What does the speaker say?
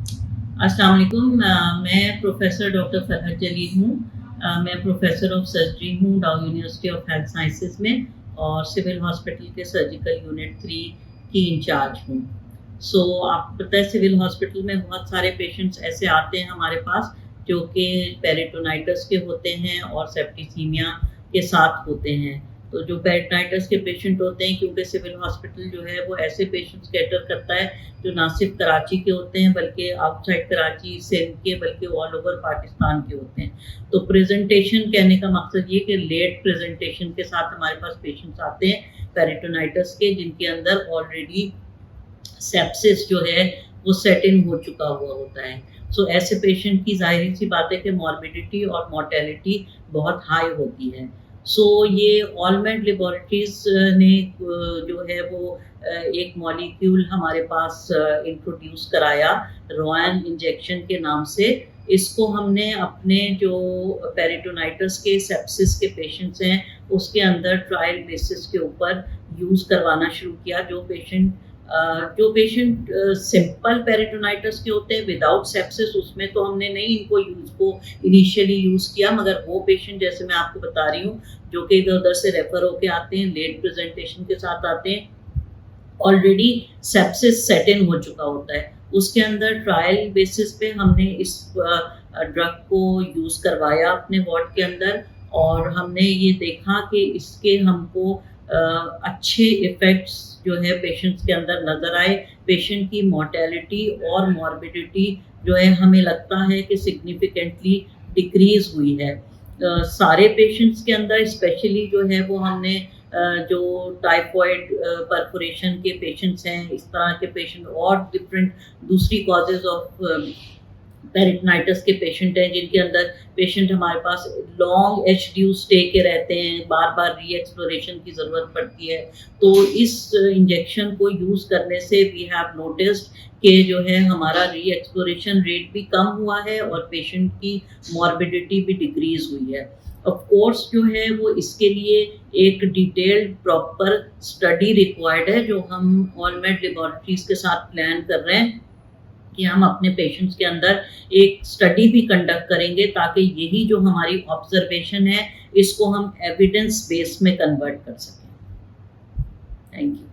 अस्सलाम वालेकुम। मैं प्रोफेसर डॉक्टर फरहत जलील हूँ। मैं प्रोफेसर ऑफ सर्जरी हूँ डाउ यूनिवर्सिटी ऑफ हेल्थ साइंसेज में और सिविल हॉस्पिटल के सर्जिकल यूनिट 3 की इंचार्ज हूँ। आपको पता है सिविल हॉस्पिटल में बहुत सारे पेशेंट्स ऐसे आते हैं हमारे पास जो कि पेरिटोनाइटिस के होते हैं और सेप्टिसीमिया के साथ होते हैं। तो जो पेरिटोनाइटिस के पेशेंट होते हैं, क्योंकि सिविल हॉस्पिटल जो है वो ऐसे पेशेंट्स कैटर करता है जो ना सिर्फ कराची के होते हैं बल्कि आउटसाइड कराची, सिंध के, बल्कि ऑल ओवर पाकिस्तान के होते हैं। तो प्रेजेंटेशन कहने का मकसद ये कि लेट प्रेजेंटेशन के साथ हमारे पास पेशेंट्स आते हैं पेरिटोनाइटिस के, जिनके अंदर ऑलरेडी सेप्सिस जो है वो सेट इन हो चुका हुआ होता है। ऐसे पेशेंट की ज़ाहिर सी बात है कि मॉर्बिडिटी और मोर्टेलिटी बहुत हाई होती है। ये ऑलमेड लेबोरेटरीज ने जो है वो एक मॉलिक्यूल हमारे पास इंट्रोड्यूस कराया रोआन इंजेक्शन के नाम से। इसको हमने अपने जो पेरिटोनाइटिस के सेप्सिस के पेशेंट्स हैं उसके अंदर ट्रायल बेसिस के ऊपर यूज़ करवाना शुरू किया। जो पेशेंट सिंपल पेरिटोनाइटिस के होते हैं विदाउट सेप्सिस, उसमें तो हमने नहीं इनको इनिशियली यूज़ किया, मगर वो पेशेंट जैसे मैं आपको बता रही हूँ जो कि इधर उधर से रेफर होके आते हैं, लेट प्रेजेंटेशन के साथ आते हैं, ऑलरेडी सेप्सिस सेट इन हो चुका होता है, उसके अंदर ट्रायल बेसिस पे हमने इस ड्रग को यूज़ करवाया अपने वार्ड के अंदर और हमने ये देखा कि इसके हमको अच्छे इफ़ेक्ट्स जो है पेशेंट्स के अंदर नज़र आए। पेशेंट की मोर्टेलिटी और मॉर्बिडिटी जो है हमें लगता है कि सिग्निफिकेंटली डिक्रीज़ हुई है। सारे पेशेंट्स के अंदर स्पेशली जो है वो हमने जो टाइफॉइड परफोरेशन के पेशेंट्स हैं, इस तरह के पेशेंट और डिफरेंट दूसरी कॉजेज़ ऑफ पेरिटोनाइटिस के पेशेंट हैं जिनके अंदर पेशेंट हमारे पास लॉन्ग एचडीयू स्टे के रहते हैं, बार बार री एक्सप्लोरेशन की ज़रूरत पड़ती है। तो इस इंजेक्शन को यूज़ करने से वी हैव नोटिस्ड कि जो है हमारा री एक्सप्लोरेशन रेट भी कम हुआ है और पेशेंट की मॉर्बिडिटी भी डिक्रीज़ हुई है। ऑफ कोर्स जो है वो इसके लिए एक डिटेल्ड प्रॉपर स्टडी रिक्वायर्ड है जो हम ऑलमेड लेबोरेटरीज़ के साथ प्लान कर रहे हैं कि हम अपने पेशेंट्स के अंदर एक स्टडी भी कंडक्ट करेंगे ताकि यही जो हमारी ऑब्जर्वेशन है इसको हम एविडेंस बेस में कन्वर्ट कर सकें। Thank you.